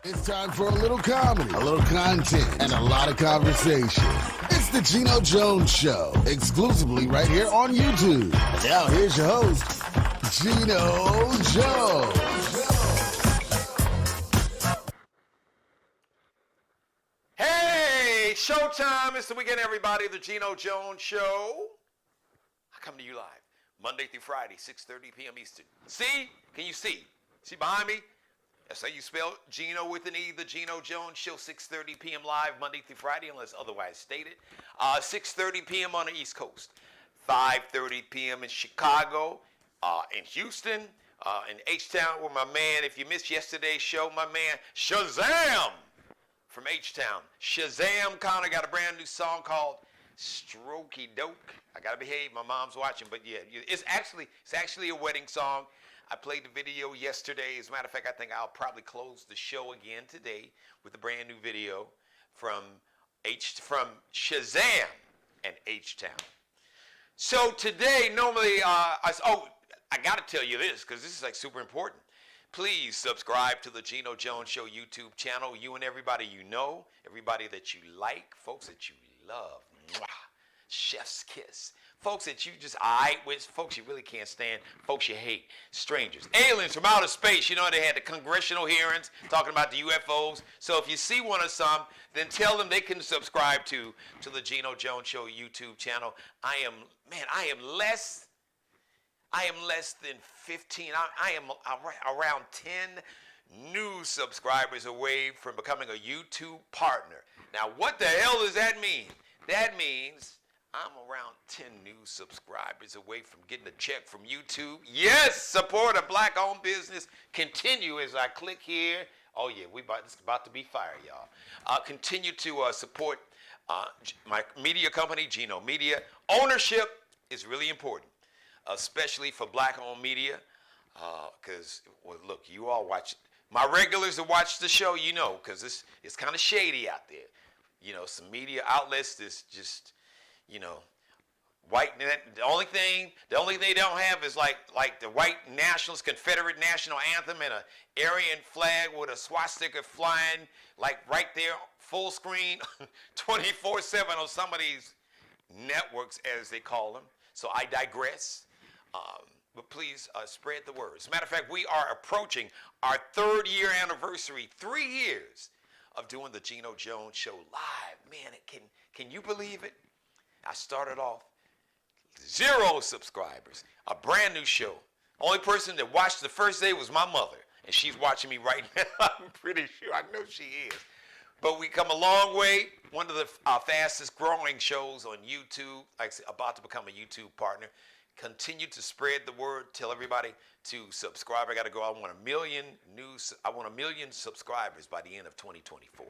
It's time for a little comedy, a little content, and a lot of conversation. It's the Geno Jones Show, exclusively right here on YouTube. And now here's your host, Geno Jones. Hey, showtime. It's the weekend, everybody. The Geno Jones Show. I come to you live Monday through Friday, 6:30 p.m. Eastern. See? Can you see? See behind me? That's how you spell Geno with an E, the Geno Jones Show, 6:30 p.m. live Monday through Friday, unless otherwise stated. 6:30 p.m. on the East Coast, 5:30 p.m. in Chicago, in Houston, in H-Town with my man. If you missed yesterday's show, my man Shazam from H-Town. Shazam Connor got a brand new song called Strokey Doke. I gotta behave. My mom's watching, but yeah, it's actually a wedding song. I played the video yesterday. As a matter of fact, I think I'll probably close the show again today with a brand new video from Shazam and H-Town. So today, normally, I got to tell you this because this is like super important. Please subscribe to the Geno Jones Show YouTube channel. You and everybody you know, everybody that you like, folks that you love. Mwah. Chef's kiss. Folks that you just with, folks you really can't stand, folks you hate, strangers, aliens from outer space. You know, they had the congressional hearings talking about the UFOs. So if you see one of some, then tell them they can subscribe to the Geno Jones Show YouTube channel. I am less than 15. I am around 10 new subscribers away from becoming a YouTube partner. Now, what the hell does that mean? That means I'm around 10 new subscribers away from getting a check from YouTube. Yes, support a black-owned business. Continue as I click here. Oh, yeah, it's about to be fire, y'all. Continue to support my media company, Geno Media. Ownership is really important, especially for black-owned media, because, well, look, you all watch. My regulars that watch the show, you know, because it's kind of shady out there. You know, some media outlets that's just, you know, white. The only thing they don't have is like the white nationalist Confederate national anthem and an Aryan flag with a swastika flying like right there, full screen, 24/7 on some of these networks, as they call them. So I digress. But please spread the word. As a matter of fact, we are approaching our 3rd year anniversary. 3 years of doing the Geno Jones Show live. Man, can you believe it? I started off 0 subscribers, a brand new show. Only person that watched the first day was my mother, and she's watching me right now. I'm pretty sure. I know she is. But we come a long way. One of the fastest growing shows on YouTube. Like I said, about to become a YouTube partner. Continue to spread the word. Tell everybody to subscribe. I got to go. I want a million subscribers by the end of 2024.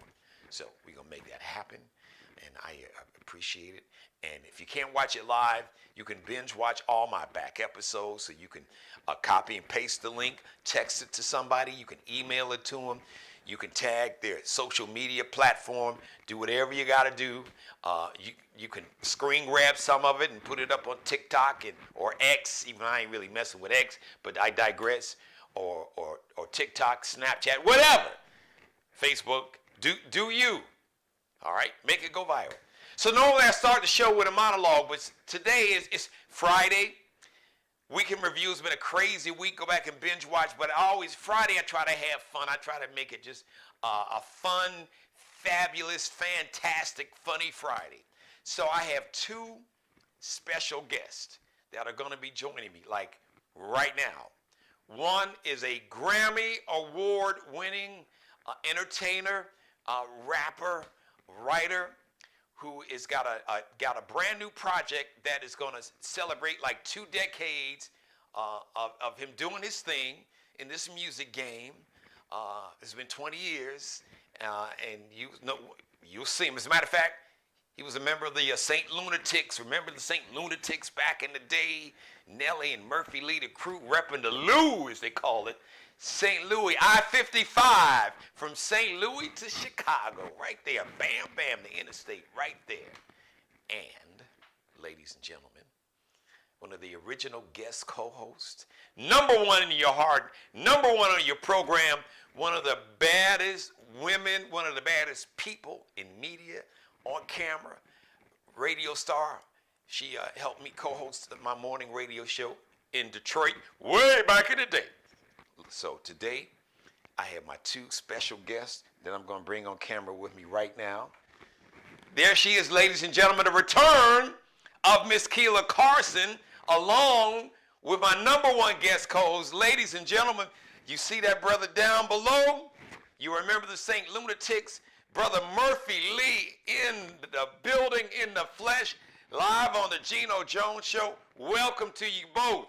So we're going to make that happen, and I appreciate it. And if you can't watch it live, you can binge watch all my back episodes. So you can copy and paste the link, text it to somebody. You can email it to them. You can tag their social media platform. Do whatever you got to do. You can screen grab some of it and put it up on TikTok or X. Even I ain't really messing with X, but I digress. Or TikTok, Snapchat, whatever. Facebook. Do you? All right, make it go viral. So normally I start the show with a monologue, but today is Friday. Weekend review has been a crazy week. Go back and binge watch, but Friday I try to have fun. I try to make it just a fun, fabulous, fantastic, funny Friday. So I have 2 special guests that are going to be joining me, like right now. One is a Grammy award-winning entertainer, rapper, writer, who has got a brand new project that is going to celebrate like 2 decades of him doing his thing in this music game. It's been 20 years, and you'll see him. As a matter of fact, he was a member of the St. Lunatics. Remember the St. Lunatics back in the day? Nelly and Murphy Lee, the crew repping the Lou, as they call it. St. Louis, I-55, from St. Louis to Chicago, right there. Bam, bam, the interstate right there. And, ladies and gentlemen, one of the original guest co-hosts, #1 in your heart, #1 on your program, one of the baddest women, one of the baddest people in media, on camera, radio star. She helped me co-host my morning radio show in Detroit way back in the day. So today, I have my 2 special guests that I'm going to bring on camera with me right now. There she is, ladies and gentlemen, the return of Miss Kelia Karson, along with my #1 guest co-host. Ladies and gentlemen, you see that brother down below? You remember the St. Lunatics? Brother Murphy Lee in the building, in the flesh, live on the Geno Jones Show. Welcome to you both.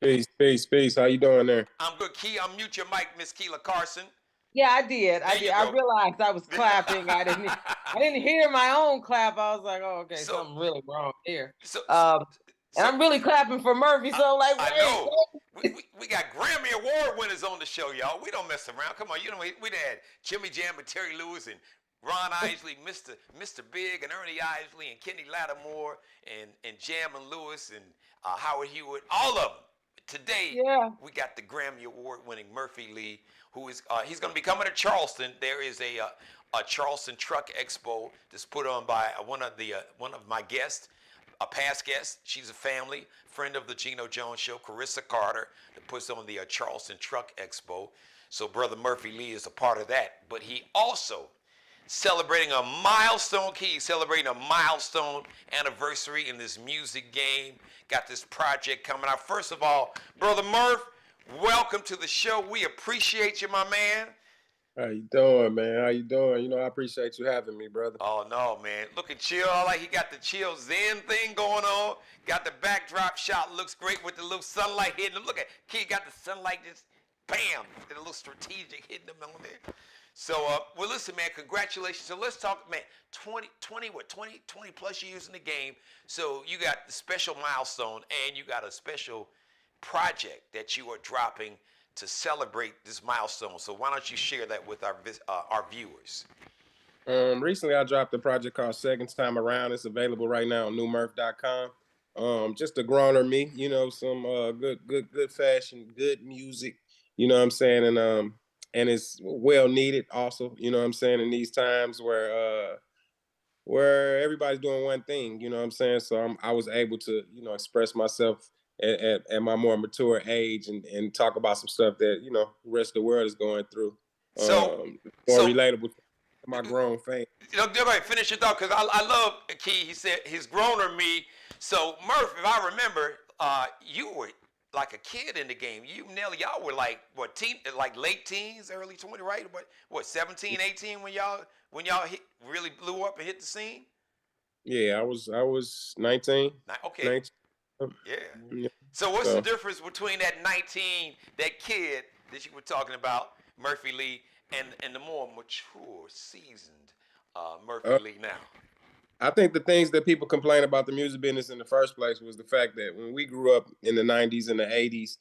Peace. How you doing there? I'm good. Key, unmute your mic, Miss Kelia Karson. Yeah, I did. I realized I was clapping. I didn't hear my own clap. I was like, oh, okay, something really wrong here. And I'm really clapping for Murphy. So like, I know. We got Grammy Award winners on the show, y'all. We don't mess around. Come on, you know we had Jimmy Jam and Terry Lewis and Ron Isley, Mr. Big and Ernie Isley and Kenny Lattimore and Jam and Lewis and Howard Hewitt, all of them. Today, we got the Grammy Award-winning Murphy Lee, who is he's going to be coming to Charleston. There is a Charleston Truck Expo that's put on by one of my guests, a past guest. She's a family friend of the Geno Jones Show, Carissa Carter, that puts on the Charleston Truck Expo. So Brother Murphy Lee is a part of that. But he also celebrating a milestone anniversary in this music game. Got this project coming out. First of all, Brother Murph, welcome to the show. We appreciate you, my man. How you doing, man? How you doing? You know, I appreciate you having me, brother. Oh, no, man. Looking chill. Like he got the chill Zen thing going on. Got the backdrop shot. Looks great with the little sunlight hitting him. Look at Kid got the sunlight just, bam, a little strategic hitting him on there. So, well, listen, man, congratulations. So let's talk, man, 20 plus years in the game. So you got the special milestone and you got a special project that you are dropping to celebrate this milestone. So why don't you share that with our viewers? Recently, I dropped a project called Second Time Around. It's available right now on newmurph.com. Just a grown me, you know, some good fashion, good music, you know what I'm saying? And it's well needed also, you know what I'm saying, in these times where everybody's doing one thing, you know what I'm saying? So I was able to, you know, express myself at my more mature age and talk about some stuff that, you know, the rest of the world is going through. More relatable to my grown fans. You know, go ahead, finish your thought, because I love Key. He said his growner me. So Murph, if I remember, you were like a kid in the game. You, Nelly, y'all were like what, like late teens, early 20, right? What 17, 18 when y'all really blew up and hit the scene? Yeah, I was 19. Okay. 19. Yeah. So what's the difference between that 19, that kid that you were talking about, Murphy Lee, and the more mature, seasoned Murphy Lee now? I think the things that people complain about the music business in the first place was the fact that when we grew up in the 90s and the 80s,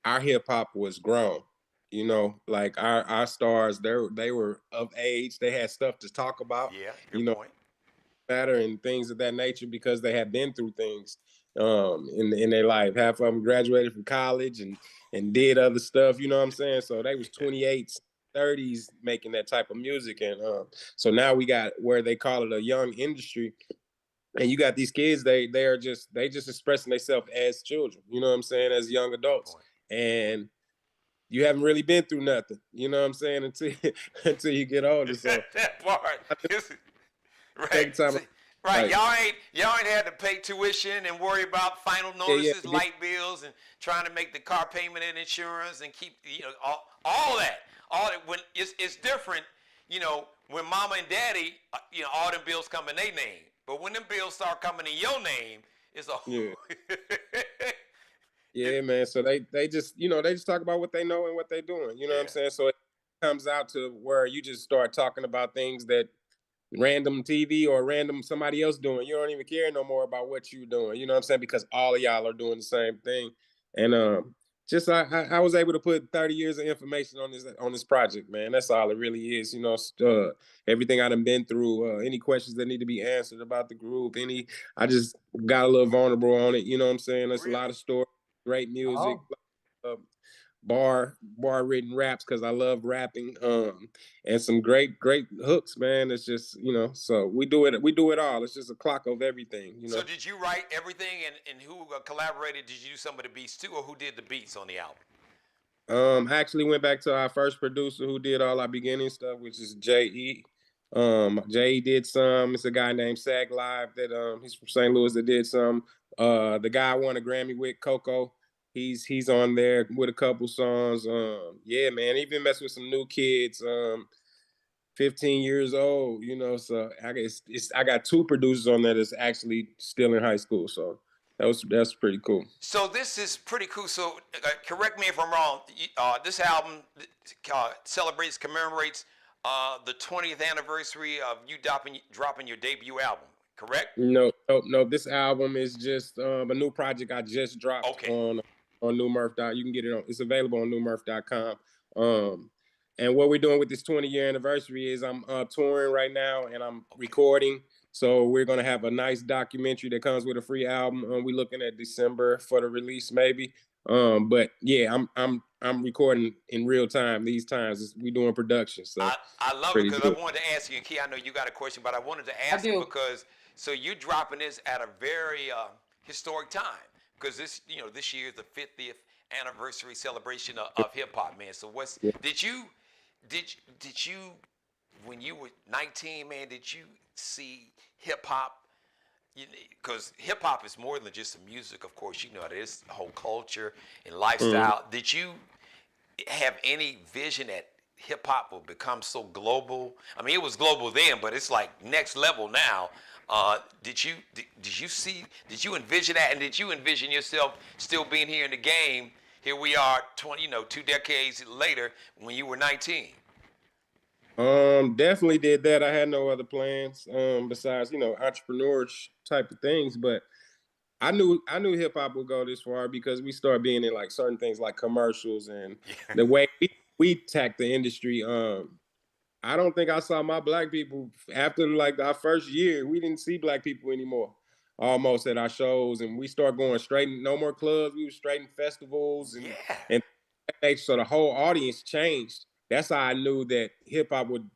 our hip hop was grown. You know, like our stars, they were of age. They had stuff to talk about. Yeah, good point. Matter and things of that nature because they had been through things in their life. Half of them graduated from college and did other stuff. You know what I'm saying? So they was 28s, 30s making that type of music, and so now we got where they call it a young industry, and you got these kids. They just expressing themselves as children. You know what I'm saying? As young adults, and you haven't really been through nothing. You know what I'm saying? Until you get older. So that part. Right. Right. Y'all ain't had to pay tuition and worry about final notices, light bills, and trying to make the car payment and insurance and keep, you know, all that. All that when it's different, you know, when mama and daddy, you know, all them bills come in their name. But when them bills start coming in your name, it's a yeah, man. So they just, you know, they just talk about what they know and what they're doing. You know what I'm saying? So it comes out to where you just start talking about things that random TV or random somebody else doing. You don't even care no more about what you're doing. You know what I'm saying? Because all of y'all are doing the same thing. And just I was able to put 30 years of information on this project, man. That's all it really is. Everything I done been through, any questions that need to be answered about the group, I just got a little vulnerable on it. You know what I'm saying? There's Really? a lot of stories, great music. Oh. Bar written raps because I love rapping, and some great hooks, man. It's just so we do it all. It's just a clock of everything. So did you write everything, and who collaborated? Did you do some of the beats too, or who did the beats on the album? I actually went back to our first producer who did all our beginning stuff, which is J.E. J.E. did some. It's a guy named Sag Live that he's from St. Louis that did some. The guy won a Grammy with Coco. He's on there with a couple songs. Yeah, man. Even messed with some new kids. 15 years old, so I got 2 producers on there that's actually still in high school. So that's pretty cool. So this is pretty cool. So correct me if I'm wrong. This album commemorates the 20th anniversary of you dropping your debut album, correct? No. This album is just a new project I just dropped on NewMurph. You can get it it's available on newmurph.com. And what we're doing with this 20-year anniversary is I'm touring right now and I'm recording. So we're gonna have a nice documentary that comes with a free album. We're looking at December for the release, maybe. But yeah, I'm recording in real time these times. We're doing production. So I love it because I wanted to ask you, and Key, I know you got a question, but I wanted to ask you because you're dropping this at a very historic time because this year is the 50th anniversary celebration of hip hop, man. So did you when you were 19, man, did you see hip hop? Because hip hop is more than just the music, of course. There's a whole culture and lifestyle. Did you have any vision that hip hop will become so global? I mean, it was global then, but it's like next level now. Did you envision that, and did you envision yourself still being here in the game? Here we are, 2 decades later, when you were 19. Definitely did that. I had no other plans besides entrepreneurs type of things, but I knew hip hop would go this far because we started being in like certain things like commercials and the way we tacked the industry. I don't think I saw my black people after like our first year. We didn't see black people anymore almost at our shows, and we started going straight, no more clubs. We were straight in festivals and so the whole audience changed. That's how I knew that hip hop would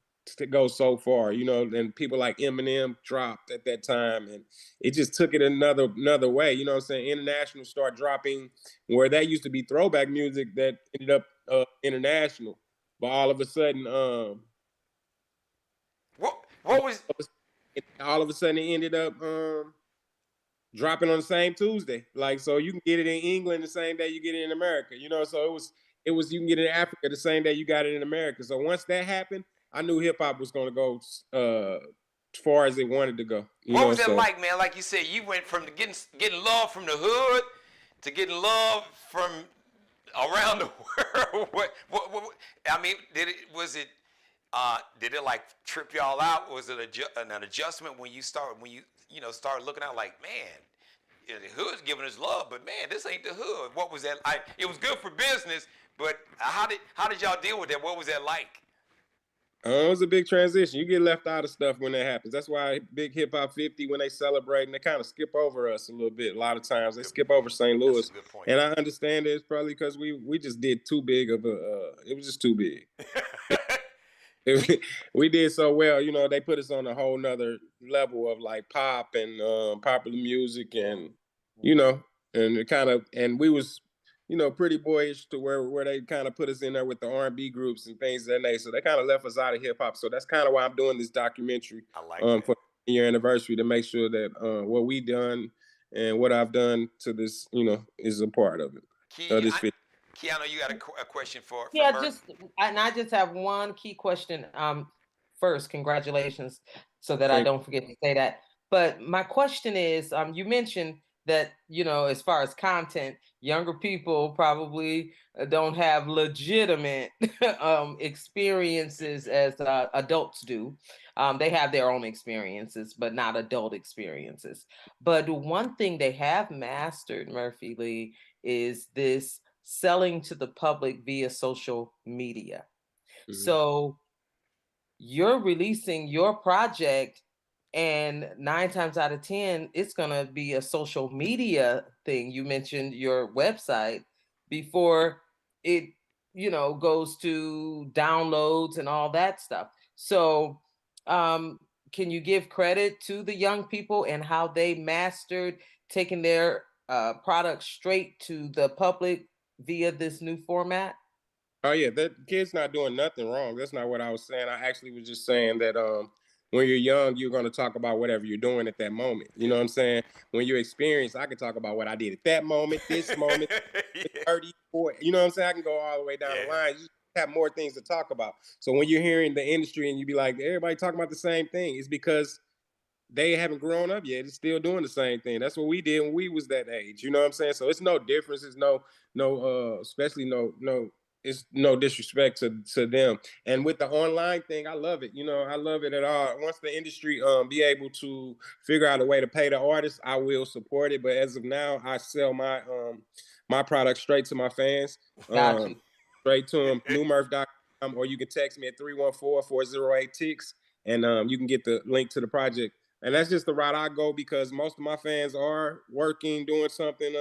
go so far, and people like Eminem dropped at that time, and it just took it another way. You know what I'm saying? International start dropping where that used to be throwback music that ended up international, but all of a sudden, what was all of a sudden it ended up dropping on the same Tuesday. Like, so you can get it in England the same day you get it in America, so it was you can get it in Africa the same day you got it in America. So once that happened, I knew hip hop was going to go as far as it wanted to go. What was that like, man? Like you said, you went from getting love from the hood to getting love from around the world. What I mean, did it like trip y'all out? Was it an adjustment when you started looking out like, man, the hood's giving us love, but man, this ain't the hood. What was that like? It was good for business, but how did y'all deal with that? What was that like? It was a big transition. You get left out of stuff when that happens. That's why Big Hip Hop 50, when they celebrate, and they kind of skip over us a little bit. A lot of times they skip over St. Louis. That's a good point. And I understand it's probably because we just did too big of it was just too big. We did so well, they put us on a whole nother level of like pop and popular music and, and it kind of, and we was, pretty boyish to where they kind of put us in there with the R&B groups and things of that nature. So they kind of left us out of hip hop. So that's kind of why I'm doing this documentary for the year anniversary to make sure that what we done and what I've done to this, is a part of it. Keanu, you got a question for Murph? I just have one key question. First, congratulations, so that I don't forget to say that. But my question is, you mentioned that, as far as content, younger people probably don't have legitimate experiences as adults do. They have their own experiences, but not adult experiences. But one thing they have mastered, Murphy Lee, is this selling to the public via social media. Mhm. So you're releasing your project, and 9 times out of 10, it's going to be a social media thing. You mentioned your website before it, goes to downloads and all that stuff. So, can you give credit to the young people and how they mastered taking their products straight to the public via this new format? Oh yeah, that kid's not doing nothing wrong. That's not what I was saying. I actually was just saying that when you're young, you're gonna talk about whatever you're doing at that moment. You know what I'm saying? When you're experienced, I can talk about what I did at that moment, this moment, Yeah. 30, 40. You know what I'm saying? I can go all the way down the Yeah. line. You just have more things to talk about. So when you're hearing the industry and you be like, everybody talking about the same thing, it's because they haven't grown up yet. It's still doing the same thing. That's what we did when we was that age. You know what I'm saying? So it's no difference. It's especially it's no disrespect to them. And with the online thing, I love it. I love it at all. Once the industry be able to figure out a way to pay the artists, I will support it. But as of now, I sell my product straight to my fans. Got you. Straight to them, newmurph.com, or you can text me at 314-4086, and you can get the link to the project. And that's just the route I go because most of my fans are working, doing something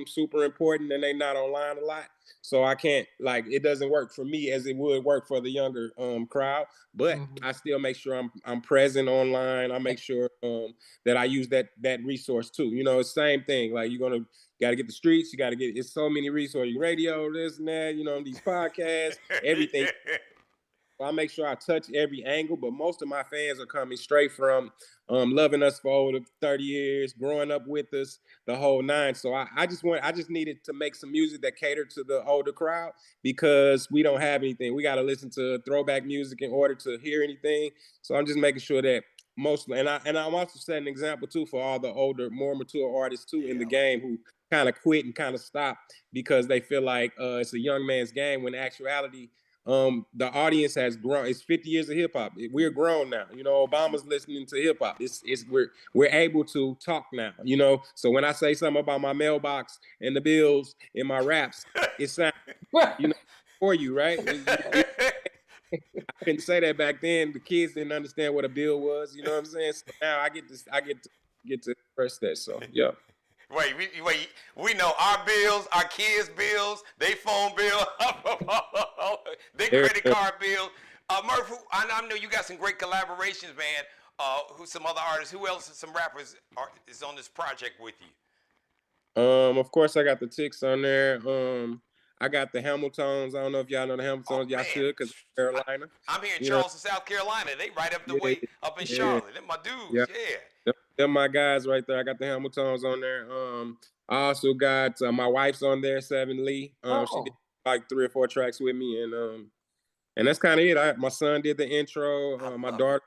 super important, and they not online a lot. So I can't, it doesn't work for me as it would work for the younger crowd. But I still make sure I'm present online. I make sure that I use that resource too. It's the same thing. Like you gotta get the streets, it's so many resources, radio, this and that, these podcasts, everything. I make sure I touch every angle, but most of my fans are coming straight from loving us for over 30 years, growing up with us, the whole nine. So I just needed to make some music that catered to the older crowd because we don't have anything. We got to listen to throwback music in order to hear anything. So I'm just making sure that mostly, and I'm also setting an example too for all the older, more mature artists too in the game who kind of quit and kind of stopped because they feel like it's a young man's game when in actuality the audience has grown. It's 50 years of hip hop. We're grown now. Obama's listening to hip hop. We're able to talk now. So when I say something about my mailbox and the bills in my raps, it sounds for you, right? I couldn't say that back then. The kids didn't understand what a bill was. You know what I'm saying? So now I get to express that. So yeah. Wait, we know our bills, our kids' bills, they phone bill, their credit card bill. Murph, I know you got some great collaborations, man. Some other artists? Who else? Some rappers is on this project with you? Of course, I got the Ticks on there. I got the Hamiltons. I don't know if y'all know the Hamiltons. Y'all should, because Carolina. I'm here in Charleston, South Carolina. They right up the way up in Charlotte. They're my dudes. Yeah. They're my guys right there. I got the Hamiltons on there. I also got my wife's on there, Seven Lee. She did like 3 or 4 tracks with me, and that's kind of it. My son did the intro. My daughter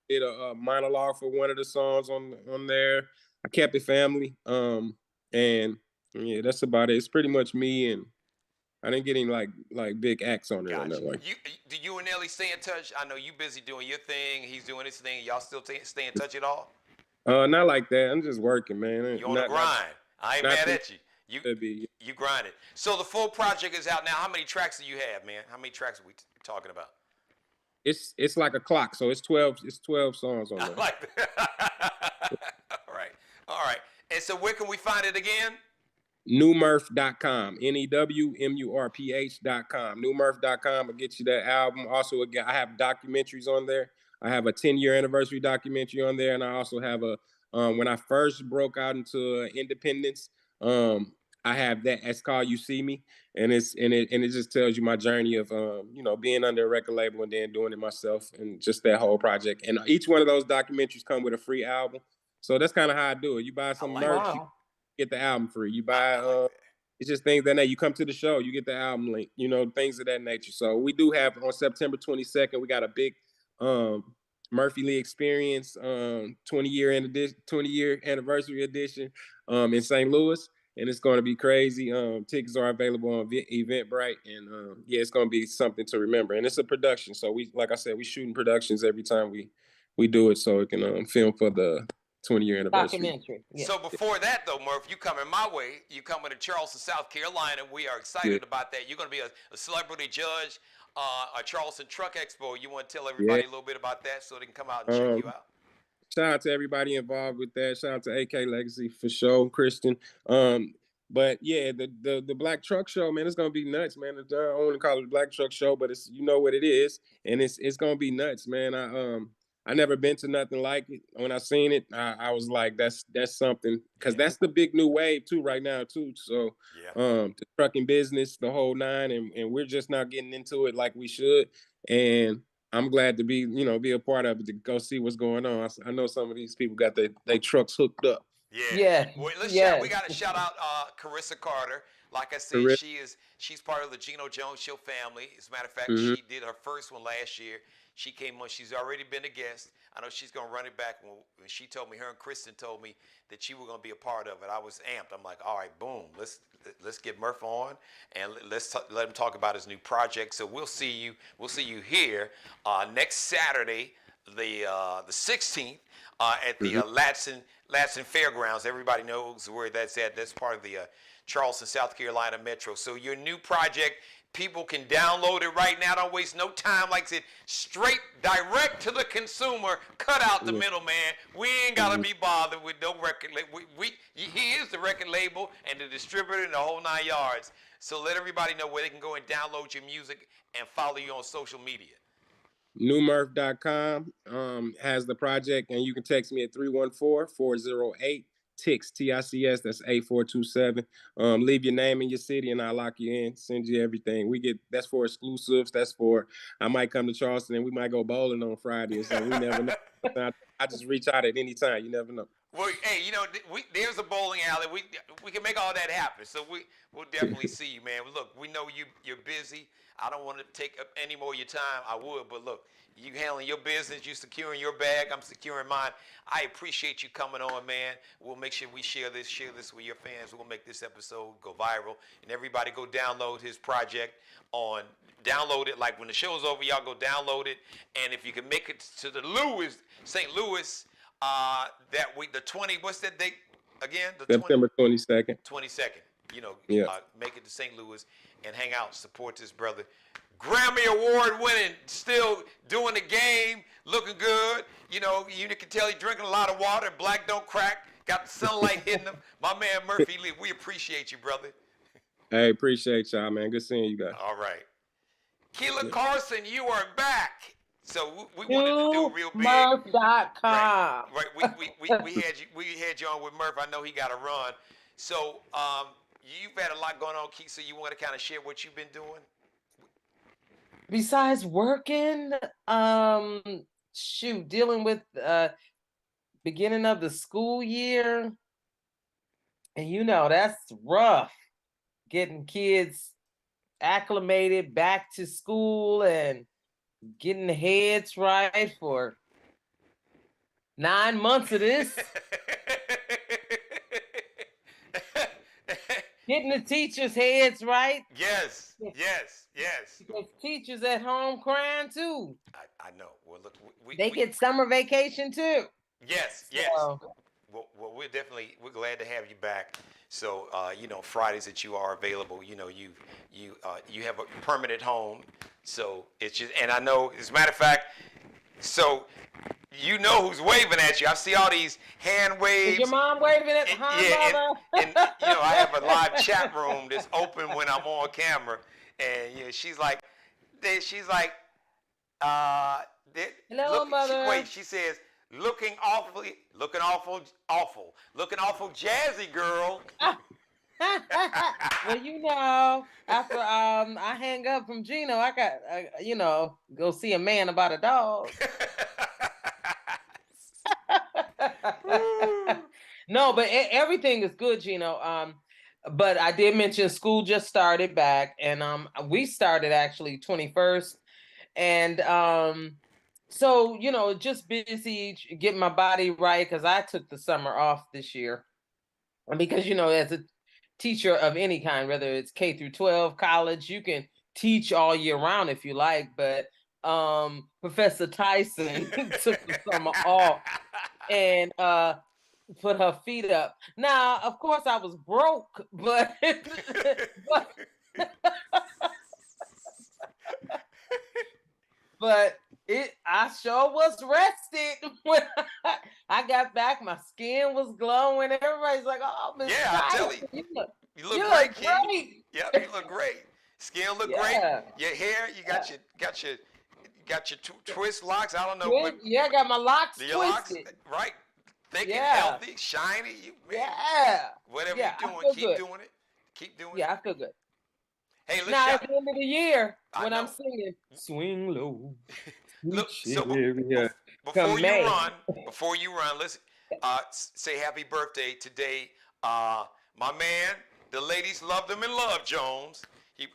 did a monologue for one of the songs on there. I kept it family. And yeah, that's about it. It's pretty much me, and I didn't get any like big acts on there. Gotcha. Do you and Ellie stay in touch? I know you busy doing your thing. He's doing his thing. Y'all still stay in touch at all? Not like that. I'm just working, man. You on the grind. I ain't mad at you. You grinded. So the full project is out now. How many tracks do you have, man? How many tracks are we talking about? It's like a clock, so it's 12 songs on there. I like that. All right. And so where can we find it again? newmurph.com, NEWMURPH.com. Newmurph.com will get you that album. Also, I have documentaries on there. I have a 10-year anniversary documentary on there, and I also have when I first broke out into independence, I have that. It's called You See Me, and it just tells you my journey of being under a record label and then doing it myself, and just that whole project. And each one of those documentaries come with a free album. So that's kind of how I do it. You buy some merch, you get the album free. You buy it's just things that you come to the show, you get the album link, things of that nature. So we do have on September 22nd, we got a big Murphy Lee Experience 20-year anniversary edition in St. Louis, and it's going to be crazy. Tickets are available on Eventbrite, and it's going to be something to remember. And it's a production, so we shooting productions every time we do it, so it can film for the 20-year anniversary. Documentary. Yeah. So before that, though, Murph, you coming my way. You coming to Charleston, South Carolina. We are excited about that. You're going to be a celebrity judge, a Charleston Truck Expo. You want to tell everybody a little bit about that so they can come out and check you out? Shout out to everybody involved with that. Shout out to AK Legacy for sure, Christian. But yeah, the Black Truck Show, man, it's gonna be nuts, man. I don't want to call it the Black Truck Show, but it's, you know what it is, and it's gonna be nuts, man. I never been to nothing like it. When I seen it, I was like, that's something, because that's the big new wave too right now too. So the trucking business, the whole nine, and we're just now getting into it like we should. And I'm glad to be a part of it, to go see what's going on. I know some of these people got their trucks hooked up. Yeah. Well, we got to shout out Carissa Carter. Like I said, she's part of the Geno Jones Show family. As a matter of fact, she did her first one last year. She came on. She's already been a guest. I know she's going to run it back. When she told me, her and Kristen told me that she was going to be a part of it, I was amped. I'm like, all right, boom, let's get Murph on, and let him talk about his new project. So we'll see you here next Saturday, the 16th, at the Latson Fairgrounds. Everybody knows where that's at. That's part of the Charleston, South Carolina Metro. So your new project, people can download it right now. Don't waste no time. Like I said, straight, direct to the consumer. Cut out the middleman. We ain't got to be bothered with no record label. He is the record label and the distributor and the whole 9 yards. So let everybody know where they can go and download your music and follow you on social media. newmurph.com has the project, and you can text me at 314-408 TICS, TICS, that's 8427. Leave your name and your city, and I'll lock you in, send you everything. That's for exclusives. I might come to Charleston, and we might go bowling on Friday, so we never know. I just reach out at any time. You never know. Well, hey, there's a bowling alley. We can make all that happen. So we'll definitely see you, man. Look, we know you're busy. I don't want to take up any more of your time. I would, but look, you handling your business, you securing your bag, I'm securing mine. I appreciate you coming on, man. We'll make sure we share this with your fans. We'll make this episode go viral, and everybody go download his project download it. Like when the show's over, y'all go download it. And if you can make it to the St. Louis, that week, the 20, what's that date again? September 22nd. 22nd. Make it to St. Louis and hang out, support this brother. Grammy Award winning, still doing the game, looking good. You can tell he's drinking a lot of water. Black don't crack. Got the sunlight hitting him. My man Murphy Lee, we appreciate you, brother. Hey, appreciate y'all, man. Good seeing you guys. All right. Kelia Karson, you are back. So we wanted to do real big. Murph.com. Right. We had you on with Murph. I know he got to run. So you've had a lot going on, Keith. So you want to kind of share what you've been doing? Besides working, dealing with beginning of the school year, and that's rough. Getting kids acclimated back to school and getting the heads right for 9 months of this. Getting the teachers' heads right. Yes. Because teachers at home crying too. I know. Well, look, they get summer vacation too. Yes. Well, we're glad to have you back. So, Fridays that you are available, you have a permanent home. So it's just, and I know, as a matter of fact, so who's waving at you. I see all these hand waves. Is your mom waving at mother? And I have a live chat room that's open when I'm on camera, and she's like, hello, mother. She says, looking awful jazzy, girl. Well, after I hang up from Geno, I got go see a man about a dog. No, but everything is good, Geno. But I did mention school just started back, and we started actually 21st, and so just busy getting my body right, because I took the summer off this year, because as a teacher of any kind, whether it's K through 12, college, you can teach all year round if you like, but Professor Tyson took the summer off, and put her feet up. Now, of course, I was broke, but but but I sure was rested when I got back. My skin was glowing. Everybody's like, "Oh, Miss Yeah, I tell you, Tyson, you look you great, look Key. great." Yep, you look great. Skin look great. Yeah, Your hair, you got your twist locks. I don't know what yeah, I got my locks your locks, twisted. right? Thick and Yeah, healthy, shiny. You man, yeah, whatever yeah. you're I doing, feel keep good. doing it. Keep doing it. Yeah, I feel good. Hey, let's Now, shout. at the end of the year, I when I'm know. singing "Swing Low, Look, Sweet so Yeah. before come you May. run, let's say happy birthday today. My man, the ladies loved him and loved Jones. He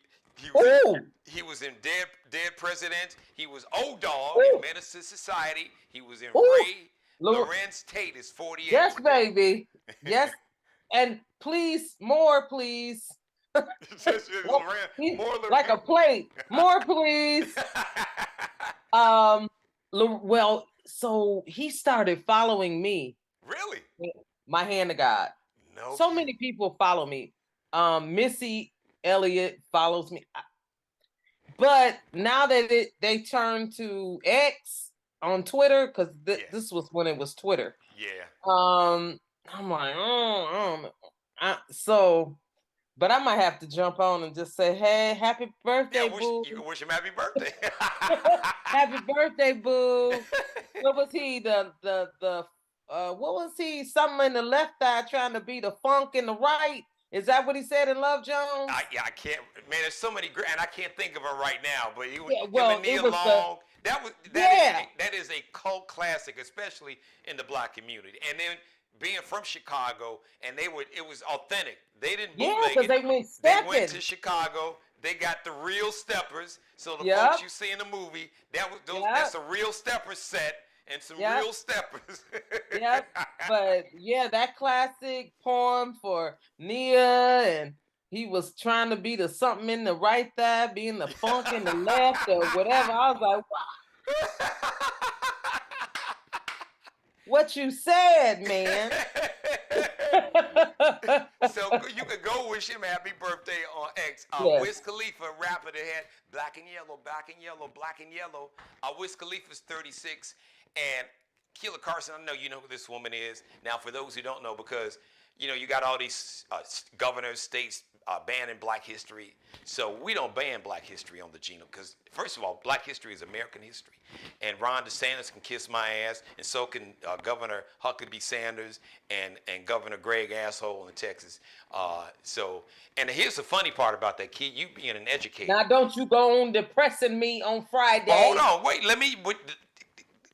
he was Ooh, in, he was in Dead President. He was Old Dog in ooh, Menace to Society. He was in ooh. Ray. Lorenz Tate is 48 Yes, today. baby. Yes, and please, more, please. More Like a plate. More, please. Well, so he started following me. Really? My hand to God. No So kidding. many people follow me. Missy Elliott follows me. But now that they turned to X on Twitter, because this was when it was Twitter. Yeah. I'm like, but I might have to jump on and just say, "Hey, happy birthday, boo! You can wish him happy birthday. Happy birthday, boo!" What was he? What was he? Something in the left eye trying to be the funk in the right. Is that what he said in Love Jones? I can't. Man, there's so many great, and I can't think of them right now. But him Well, and it Nia was Long. That is a cult classic, especially in the black community. And then being from Chicago, and it was authentic. They didn't bootleg because it. they went They stepping. went to Chicago. They got the real steppers. So the Yep. folks you see in the movie, that's a real stepper set and some real steppers. Yep. But yeah, that classic poem for Nia, and he was trying to be the something in the right thigh, being the funk in the left, or whatever. I was like, what you said, man. So you could go wish him happy birthday on X. Yes. Wiz Khalifa, rapper that had black and yellow, black and yellow, black and yellow. Wiz Khalifa's 36, and Kelia Karson, I know you know who this woman is. Now, for those who don't know, because you got all these governors, states banning Black history. So we don't ban Black history on the Geno, because first of all, Black history is American history. And Ron DeSantis can kiss my ass, and so can Governor Huckabee Sanders and Governor Greg Asshole in Texas. And here's the funny part about that, Key, you being an educator. Now don't you go on depressing me on Friday. Well, hold on, wait,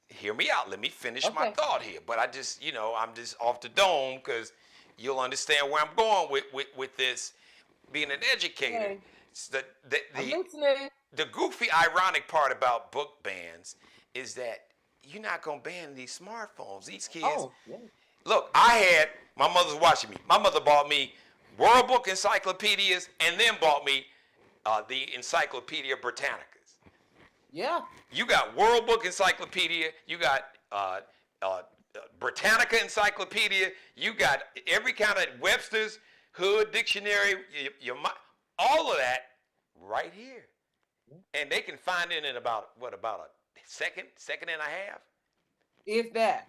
hear me out. Let me finish my thought here. But I'm just off the dome, because you'll understand where I'm going with this. Being an educator, I'm listening. The goofy, ironic part about book bans is that you're not gonna ban these smartphones. These kids. Look, my mother's watching me. My mother bought me World Book encyclopedias and then bought me the Encyclopedia Britannicas. Yeah. You got World Book encyclopedia. You got Britannica encyclopedia. You got every kind of Webster's Hood Dictionary. All of that right here, and they can find it in about a second and a half. If that.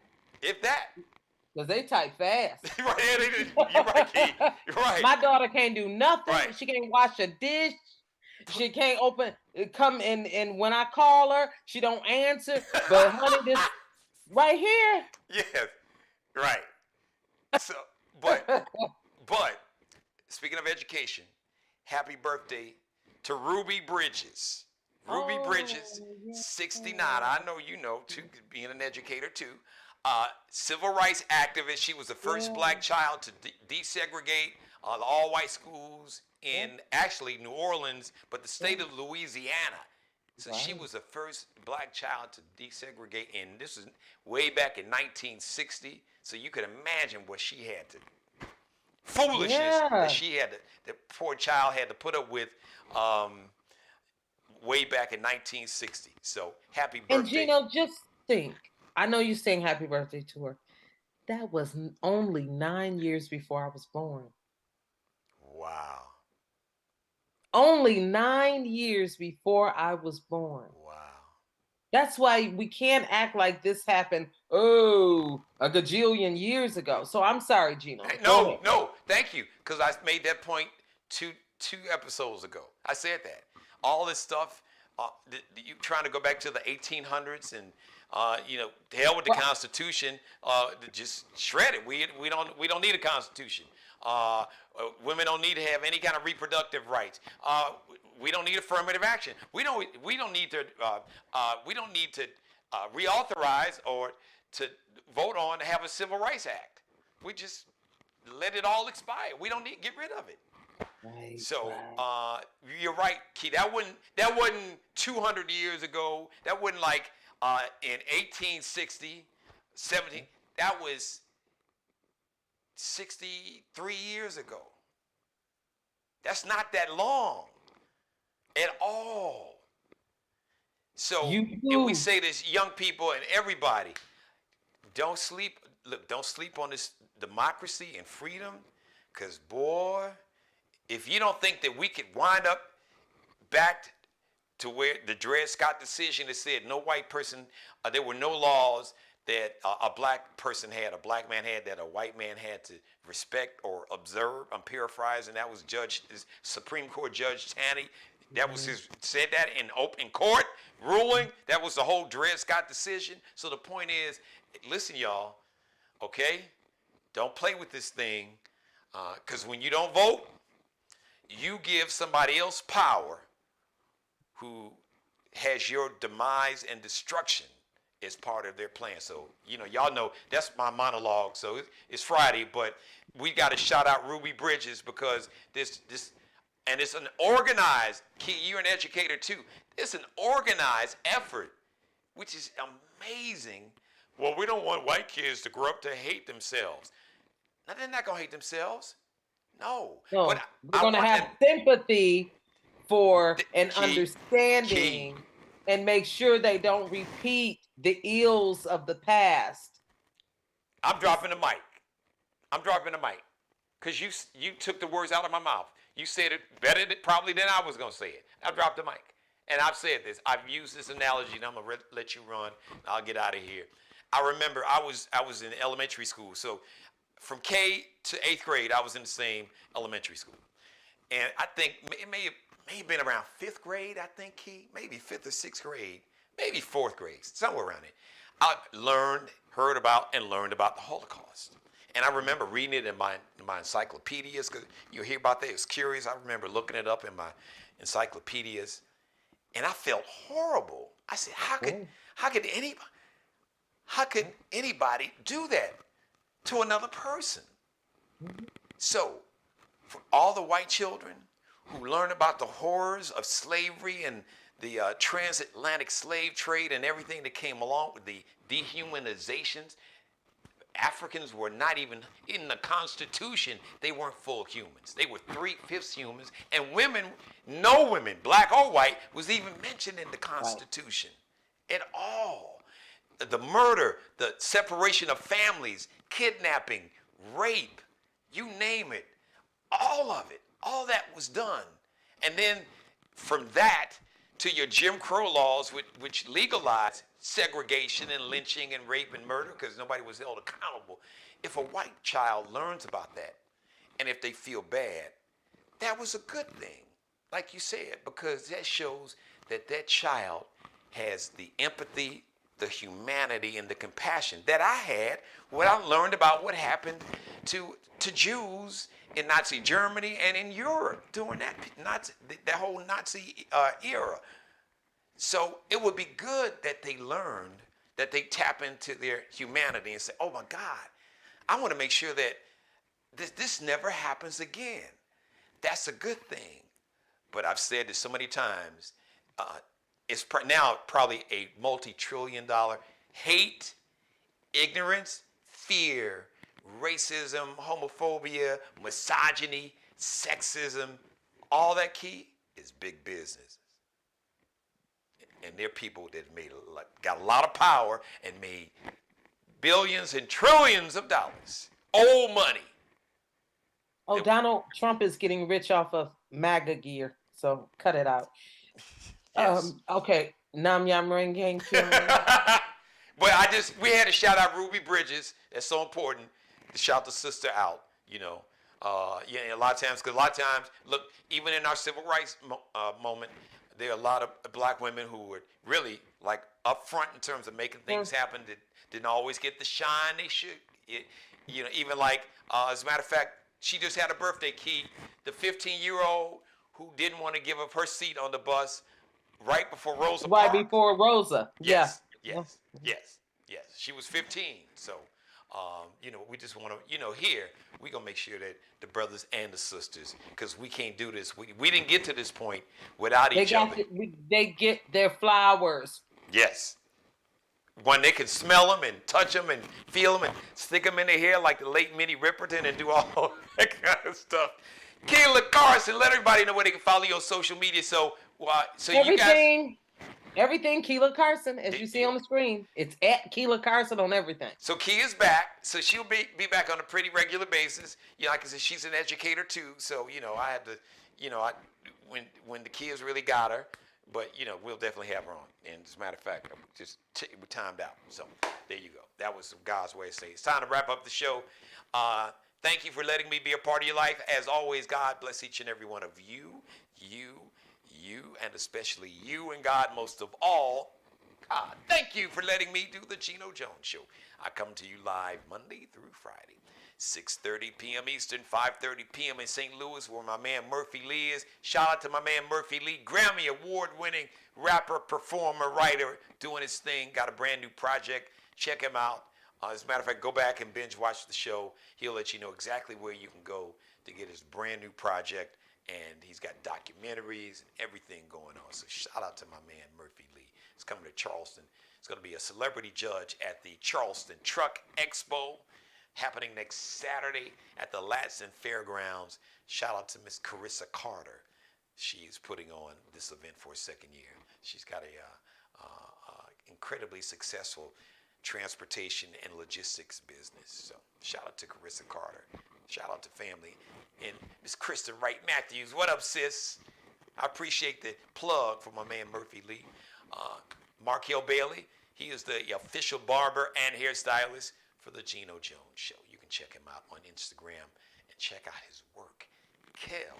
Because they type fast. You're right, Key. You're right. My daughter can't do nothing. Right. She can't wash a dish. She can't come in, and when I call her, she don't answer. But honey, this right here. Yes, right. So, but speaking of education, happy birthday to Ruby Bridges. Ruby Bridges, 69. I know you know, too, being an educator, too. Civil rights activist. She was the first black child to desegregate the all-white schools in actually New Orleans, but the state of Louisiana. So she was the first black child to desegregate, and this was way back in 1960. So you could imagine what she had to foolishness that she had to, the poor child had to put up with way back in 1960. So happy birthday. And Geno, just think. I know you saying happy birthday to her. That was only 9 years before I was born. Wow. Only 9 years before I was born. Wow. That's why we can't act like this happened, a gajillion years ago. So I'm sorry, Geno. No, thank you, because I made that point two episodes ago. I said that. All this stuff, you trying to go back to the 1800s and the hell with the Constitution, just shred it. We don't need a Constitution. Women don't need to have any kind of reproductive rights. We don't need affirmative action. We don't need to reauthorize or to vote on to have a Civil Rights Act. We just let it all expire. We don't need to get rid of it. Right, So right. you're right, Key. That wasn't 200 years ago. That wasn't like in 1860, 17. That was 63 years ago. That's not that long at all. So if we say this, young people and everybody, don't sleep on this democracy and freedom, because boy, if you don't think that we could wind up back to where the Dred Scott decision that said no white person, there were no laws that a black man had that a white man had to respect or observe. I'm paraphrasing. That was Supreme Court Judge Taney. That was said that in open court ruling. That was the whole Dred Scott decision. So the point is, listen, y'all, okay? Don't play with this thing, because when you don't vote, you give somebody else power who has your demise and destruction as part of their plan. So, y'all know that's my monologue. So it's Friday, but we got to shout out Ruby Bridges, because this and it's an organized, Key, you're an educator too. It's an organized effort, which is amazing. Well, we don't want white kids to grow up to hate themselves. Now, they're not going to hate themselves. No. But we're going to have sympathy for and understanding and make sure they don't repeat the ills of the past. I'm dropping the mic. Because you took the words out of my mouth. You said it better probably than I was going to say it. I dropped the mic. And I've said this. I've used this analogy, and I'm going to let you run, and I'll get out of here. I remember I was in elementary school. So from K to 8th grade, I was in the same elementary school. And I think it may have been around 5th grade, I think, Key. Maybe 5th or 6th grade. Maybe 4th grade, somewhere around it. I heard about the Holocaust. And I remember reading it in my encyclopedias, because you hear about that. It was curious. I remember looking it up in my encyclopedias. And I felt horrible. I said, how could anybody do that to another person? So, for all the white children who learn about the horrors of slavery and the transatlantic slave trade and everything that came along with the dehumanizations, Africans were not even in the Constitution. They weren't full humans. They were 3/5 humans. And women, no women, black or white, was even mentioned in the Constitution at all. The murder, the separation of families, kidnapping, rape, you name it, all of it, all that was done. And then from that to your Jim Crow laws, which legalized segregation and lynching and rape and murder, because nobody was held accountable. If a white child learns about that, and if they feel bad, that was a good thing, like you said, because that shows that that child has the empathy, the humanity, and the compassion that I had when I learned about what happened to Jews in Nazi Germany and in Europe during that whole Nazi era. So it would be good that they learned, that they tap into their humanity and say, oh my God, I want to make sure that this never happens again. That's a good thing. But I've said this so many times, it's now probably a multi-trillion-dollar hate, ignorance, fear, racism, homophobia, misogyny, sexism, all that, Key, is big business. And they're people that got a lot of power and made billions and trillions of dollars. Old money. Oh, Donald Trump is getting rich off of MAGA gear, so cut it out. Yes. Okay. Nam Yam Ring Kim. But we had to shout out Ruby Bridges. That's so important to shout the sister out, you know. Yeah, a lot of times, look, even in our civil rights moment, there are a lot of black women who were really like up front in terms of making things happen that didn't always get the shine they should. You know, even like, as a matter of fact, she just had a birthday, Key, the 15-year-old who didn't want to give up her seat on the bus right before Rosa Parks. Right before Rosa. Yes, Yeah. yes. She was 15. So, you know, we just want to, you know, here, we're going to make sure that the brothers and the sisters, because we can't do this. We didn't get to this point without each other. They get their flowers. Yes. When they can smell them and touch them and feel them and stick them in their hair like the late Minnie Riperton and do all that kind of stuff. Kelia Karson, let everybody know where they can follow you on social media. So everything Kelia Karson, as you see on the screen, it's at Kelia Karson on everything. So Key is back. So she'll be back on a pretty regular basis. You know, like I said, she's an educator too. So, you know, I had to, you know, when the kids really got her, but, you know, we'll definitely have her on. And as a matter of fact, we timed out. So there you go. That was God's way to say it. It's time to wrap up the show. Thank you for letting me be a part of your life. As always, God bless each and every one of you, and especially you, and God most of all. God, thank you for letting me do the Geno Jones Show. I come to you live Monday through Friday, 6:30 p.m. Eastern, 5:30 p.m. in St. Louis, where my man Murphy Lee is. Shout out to my man Murphy Lee, Grammy award-winning rapper, performer, writer, doing his thing. Got a brand new project. Check him out. As a matter of fact, go back and binge watch the show. He'll let you know exactly where you can go to get his brand new project. And he's got documentaries and everything going on. So shout out to my man Murphy Lee. He's coming to Charleston. He's going to be a celebrity judge at the Charleston Truck Expo, happening next Saturday at the Latson Fairgrounds. Shout out to Miss Carissa Carter. She's putting on this event for a second year. She's got a incredibly successful transportation and logistics business. So shout out to Carissa Carter. Shout out to family. And Miss Kristen Wright Matthews. What up, sis? I appreciate the plug for my man Murphy Lee. Markel Bailey. He is the official barber and hairstylist for the Geno Jones Show. You can check him out on Instagram and check out his work. Kel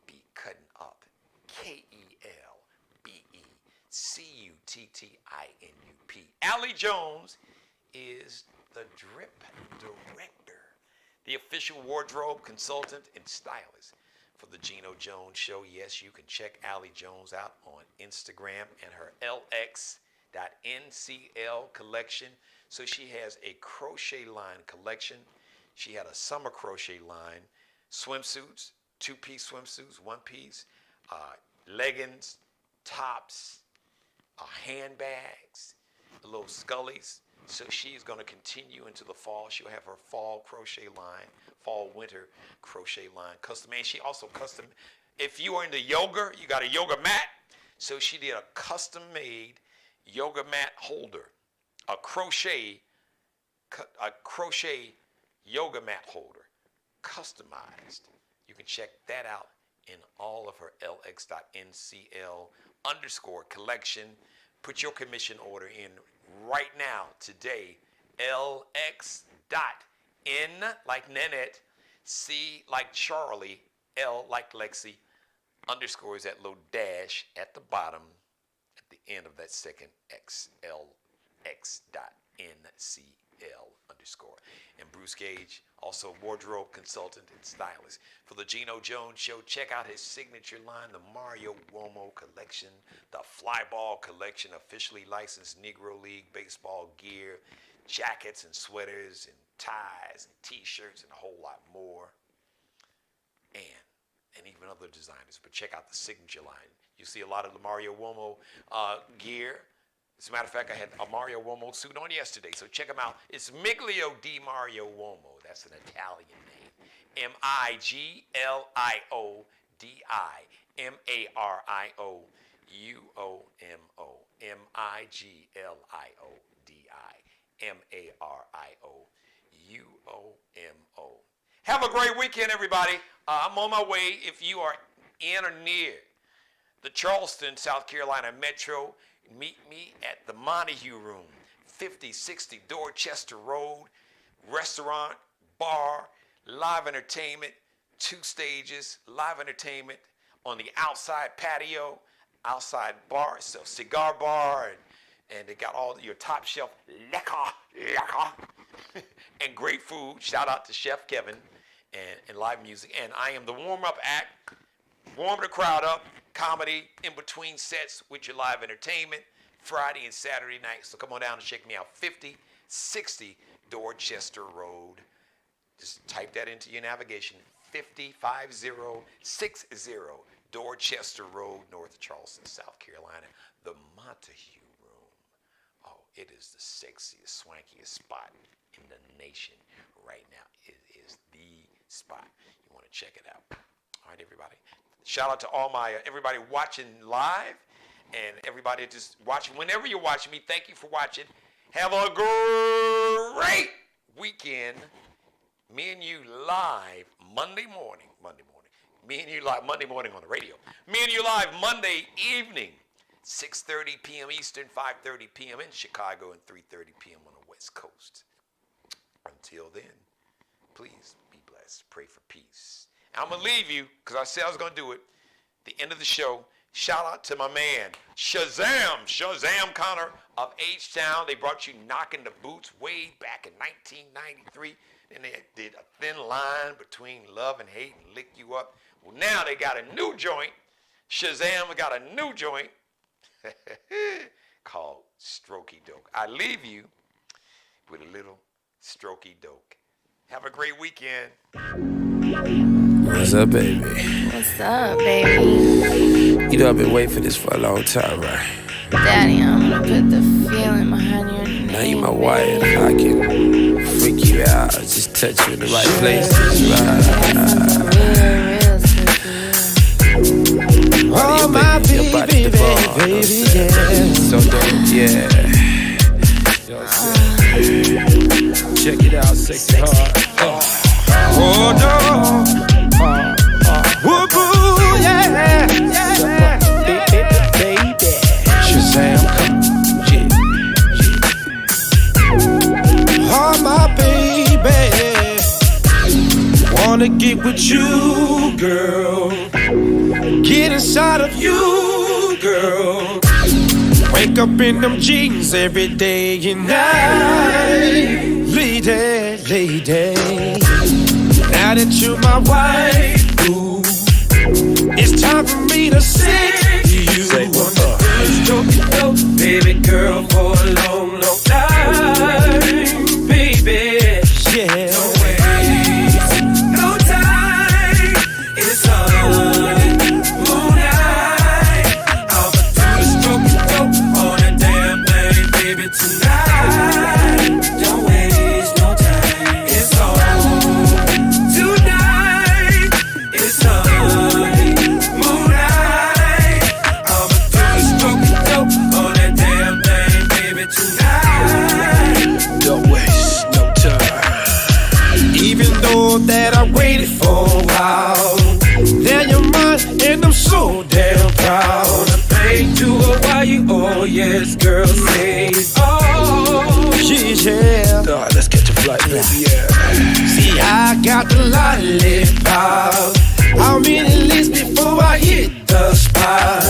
be cutting up. KELBECUTTINUP. Allie Jones is the drip director, the official wardrobe consultant and stylist for the Geno Jones Show. Yes, you can check Allie Jones out on Instagram and her LX.NCL collection. So she has a crochet line collection. She had a summer crochet line, swimsuits, 2-piece swimsuits, 1-piece, leggings, tops, handbags, little scullies. So she's going to continue into the fall. She'll have her fall crochet line, fall winter crochet line custom. And she also custom, if you are into yoga, you got a yoga mat. So she did a custom made yoga mat holder, a crochet yoga mat holder, customized. You can check that out in all of her LX.NCL_ collection. Put your commission order in right now, today. LX.N like Nanette, C like Charlie, L like Lexi, underscores that little dash at the bottom, at the end of that second X, LX.NCL_. And Bruce Gage, also wardrobe consultant and stylist for the Geno Jones Show. Check out his signature line, the Mario Uomo collection, the Flyball collection, officially licensed Negro League baseball gear, jackets and sweaters and ties and t-shirts and a whole lot more. And even other designers. But check out the signature line. You see a lot of the Mario Uomo gear. As a matter of fact, I had a Mario Uomo suit on yesterday, so check him out. It's Miglio di Mario Uomo. That's an Italian name. Migliodi, Mario Uomo, Migliodi. MARIOUOMO. Have a great weekend, everybody. I'm on my way. If you are in or near the Charleston, South Carolina Metro, meet me at the Montague Room, 5060 Dorchester Road, restaurant, bar, live entertainment, 2 stages, live entertainment on the outside patio, outside bar, so cigar bar, and they got all your top shelf lekker and great food. Shout out to Chef Kevin and live music. And I am the warm-up act, warm the crowd up, comedy in between sets with your live entertainment, Friday and Saturday night. So come on down and check me out, 5060 Dorchester Road. Just type that into your navigation, 55060 Dorchester Road, north of Charleston, South Carolina. The Montague Room. Oh, it is the sexiest, swankiest spot in the nation right now. It is the spot. You want to check it out. All right, everybody. Shout out to all my everybody watching live and everybody just watching. Whenever you're watching me, thank you for watching. Have a great weekend. Me and you live Monday morning. Me and you live Monday morning on the radio. Me and you live Monday evening, 6:30 p.m. Eastern, 5:30 p.m. in Chicago, and 3:30 p.m. on the West Coast. Until then, please be blessed. Pray for peace. And I'm going to leave you, because I said I was going to do it, the end of the show. Shout out to my man, Shazam Connor of H-Town. They brought you Knocking the Boots way back in 1993. Then they did A Thin Line Between Love and Hate and Lick You Up. Well, now they got a new joint. Shazam got a new joint called Strokey Doke. I leave you with a little Strokey Doke. Have a great weekend. What's up, baby? What's up, baby? You know I've been waiting for this for a long time, right? Daddy, I'm gonna put the feeling behind your name. Now you my wife, I can freak you out, just touch you in the right places, right? Real Oh, my baby, baby, yeah. So dope, yeah. Check it out, sexy heart. Oh, no. Woo-hoo, yeah. Baby. Shazam, yeah. Oh, my baby. Wanna get with you, girl. Get inside of you, girl. Wake up in them jeans every day and night. Lady. Now that you're my wife, ooh, it's time for me to say to you. Baby girl, for a long time, baby. Yeah. No waste, no time. It's on moonlight. I'll do the stroke on a damn thing, baby, tonight. Don't waste no time. It's on tonight. It's on moonlight. I'll do the stroke on a damn thing, baby, tonight. Don't waste no time. Even though that I waited for a while, now you're mine and I'm so damn proud. I paid to Hawaii, oh yes, girl, say oh yeah. Alright, let's catch a flight, baby, yeah. See, I got the lollipop. How many licks before I hit the spot?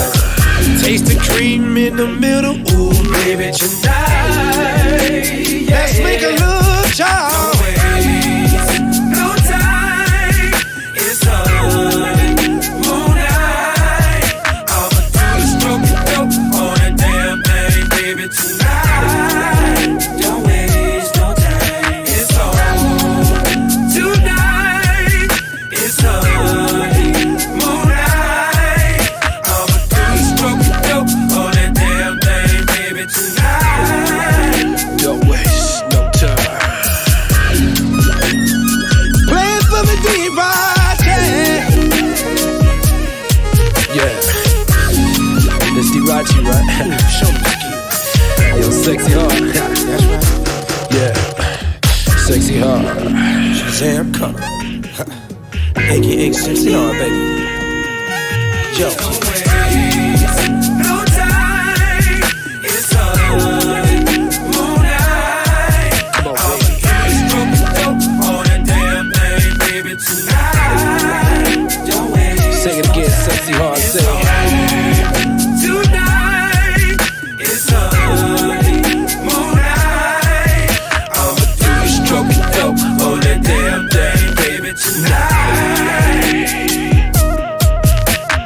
Taste the cream in the middle, ooh, baby, tonight. Yeah. Let's make a love child. No waste, no time. It's on moonlight. I'ma do the stroke on a damn thing, baby, tonight. Don't waste no time. It's on tonight. It's on moonlight. I'ma do the stroke on a damn thing, baby, tonight. Don't waste. Damn color. AKA sexy hard, baby. Yo. No time. It's on moonlight. Come on, baby. On that damn thing, baby, tonight. Don't wait. Say it again, sexy hard, say it. Tonight. It's on moonlight. I'ma do the stroke it dope on that damn thing, baby, tonight.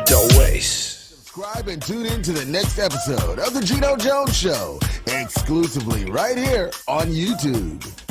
Don't waste. Subscribe and tune in to the next episode of The Geno Jones Show, exclusively right here on YouTube.